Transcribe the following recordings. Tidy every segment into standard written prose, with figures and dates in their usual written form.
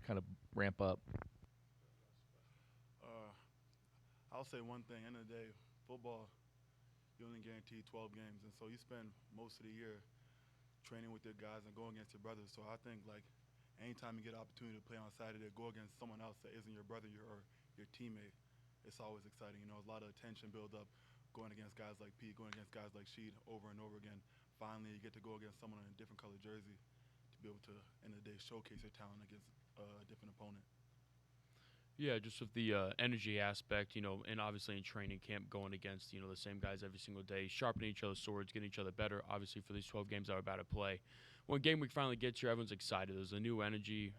kind of ramp up? Uh, I'll say one thing. End of the day, football, you only guarantee 12 games, and so you spend most of the year training with your guys and going against your brothers. So I think like anytime you get an opportunity to play on Saturday, go against someone else that isn't your brother or your teammate, it's always exciting. You know, a lot of attention build up going against guys like Pete, going against guys like Sheed over and over again. Finally, you get to go against someone in a different color jersey to be able to, end of the day, showcase your talent against a different opponent. Yeah, just with the energy aspect, and obviously in training camp, going against the same guys every single day, sharpening each other's swords, getting each other better. Obviously, for these 12 games that we're about to play, when game week finally gets here, everyone's excited. There's a new energy.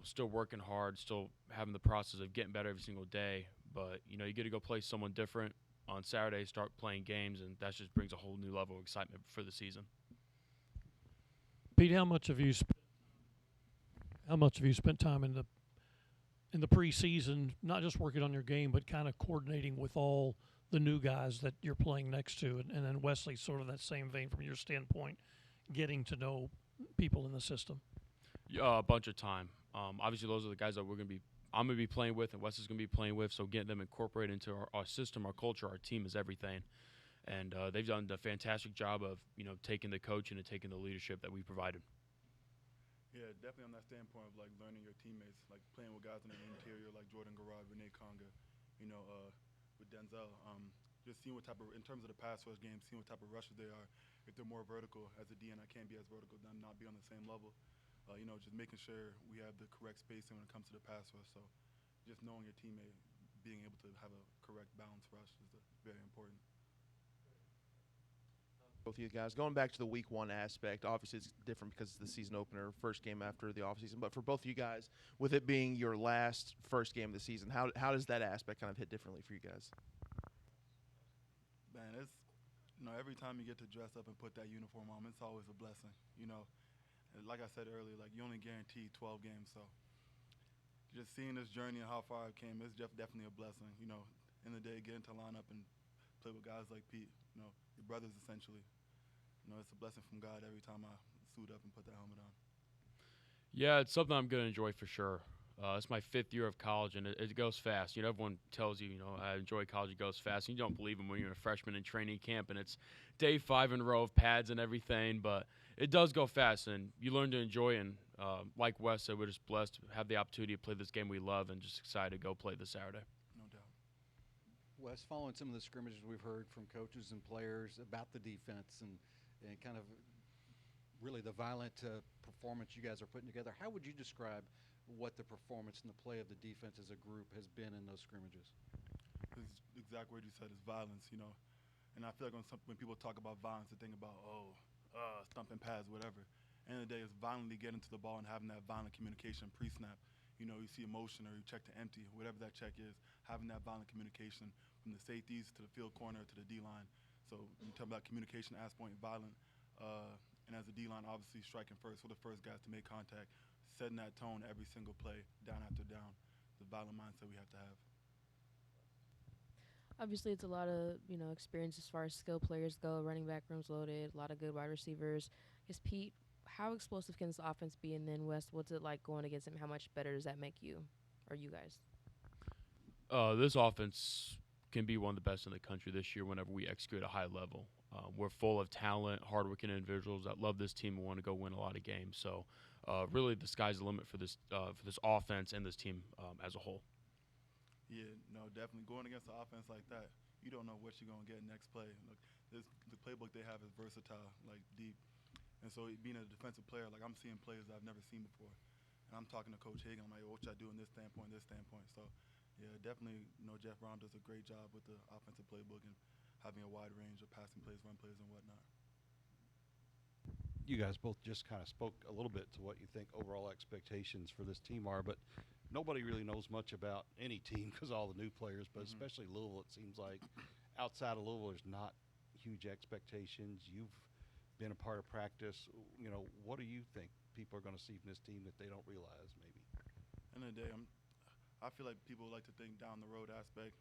Still working hard, still having the process of getting better every single day. But you get to go play someone different on Saturday, start playing games, and that just brings a whole new level of excitement for the season. Pete, how much have you spent time in the preseason, not just working on your game, but kind of coordinating with all the new guys that you're playing next to, and then Wesley, sort of that same vein from your standpoint, getting to know people in the system? Yeah, a bunch of time. Obviously, those are the guys that I'm gonna be playing with, and Wes is gonna be playing with. So getting them incorporated into our system, our culture, our team is everything. And they've done a fantastic job of taking the coaching and taking the leadership that we provided. Yeah, definitely on that standpoint of like learning your teammates, like playing with guys in the interior like Jordan Garrard, Renee Conga, with Denzel. Just seeing what type of, in terms of the pass rush game, seeing what type of rushers they are. If they're more vertical, as a DN, I can't be as vertical, then not be on the same level. Just making sure we have the correct spacing when it comes to the pass rush. So just knowing your teammate, being able to have a correct balance rush is very important. Both of you guys. Going back to the week one aspect, obviously it's different because it's the season opener, first game after the offseason. But for both of you guys, with it being your last first game of the season, how does that aspect kind of hit differently for you guys? Man, it's every time you get to dress up and put that uniform on, it's always a blessing. And like I said earlier, like you only guarantee 12 games, so just seeing this journey and how far I came is definitely a blessing. In the day, getting to line up and play with guys like Pete, your brothers essentially. It's a blessing from God every time I suit up and put that helmet on. Yeah, it's something I'm gonna enjoy for sure. It's my 5th year of college, and it goes fast. Everyone tells you, I enjoy college. It goes fast. And you don't believe them when you're a freshman in training camp, and it's day 5 in a row of pads and everything. But it does go fast, and you learn to enjoy. And like Wes said, we're just blessed to have the opportunity to play this game we love, and just excited to go play this Saturday. No doubt. Wes, following some of the scrimmages we've heard from coaches and players about the defense and kind of really the violent performance you guys are putting together, how would you describe what the performance and the play of the defense as a group has been in those scrimmages? It's the exact word you said is violence, And I feel like when people talk about violence, they think about, stumping pads, whatever. End of the day, it's violently getting to the ball and having that violent communication pre-snap. You see emotion or you check to empty, whatever that check is, having that violent communication from the safeties to the field corner to the D-line. So you talk about communication as point violent, and as a D-line, obviously striking first for the first guys to make contact, setting that tone every single play, down after down. The violent mindset we have to have. Obviously, it's a lot of experience as far as skill players go. Running back room's loaded, a lot of good wide receivers. I guess Pete, how explosive can this offense be? And then Wes, what's it like going against him? How much better does that make you or you guys? This offense can be one of the best in the country this year whenever we execute at a high level. We're full of talent, hardworking individuals that love this team and want to go win a lot of games. So really the sky's the limit for this offense and this team as a whole. Yeah, no, definitely. Going against an offense like that, you don't know what you're going to get next play. Look, the playbook they have is versatile, like deep. And so being a defensive player, like I'm seeing plays that I've never seen before. And I'm talking to Coach Hagan, I'm like, what should I do in this standpoint, this standpoint? So, yeah, definitely, Jeff Brown does a great job with the offensive playbook and having a wide range of passing plays, run plays, and whatnot. You guys both just kind of spoke a little bit to what you think overall expectations for this team are, but nobody really knows much about any team because all the new players, but especially Louisville, it seems like outside of Louisville, there's not huge expectations. You've been a part of practice. What do you think people are going to see from this team that they don't realize maybe? End of the day, I feel like people like to think down the road aspect.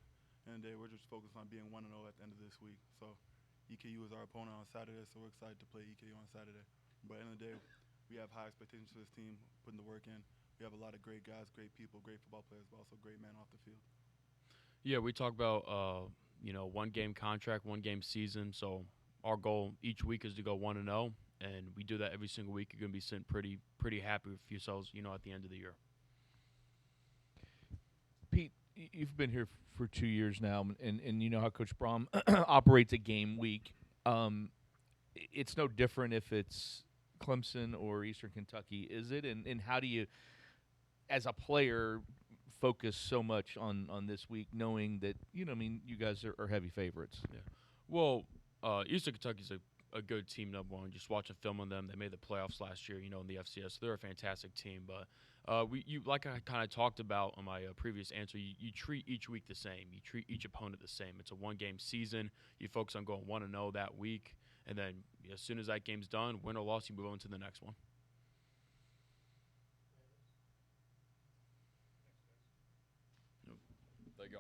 End of the day, we're just focused on being 1-0 at the end of this week. So EKU is our opponent on Saturday, so we're excited to play EKU on Saturday. But at the end of the day, we have high expectations for this team, putting the work in, we have a lot of great guys, great people, great football players, but also great men off the field. Yeah, we talk about one game contract, 1 game season. So our goal each week is to go 1-0, and we do that every single week. You're gonna be sitting pretty happy with yourselves, at the end of the year. Pete, you've been here for 2 years now, and you know how Coach Braum operates a game week. It's no different if it's Clemson or Eastern Kentucky, is it? And how do you, as a player, focus so much on this week, knowing that, you guys are heavy favorites? Yeah. Well, Eastern Kentucky's a good team, number one. Just watching film on them, they made the playoffs last year, in the FCS. So they're a fantastic team. But like I kind of talked about on my previous answer, you treat each week the same. You treat each opponent the same. It's a 1-game season. You focus on going 1-0 that week. And then as soon as that game's done, win or loss, you move on to the next one. There you go.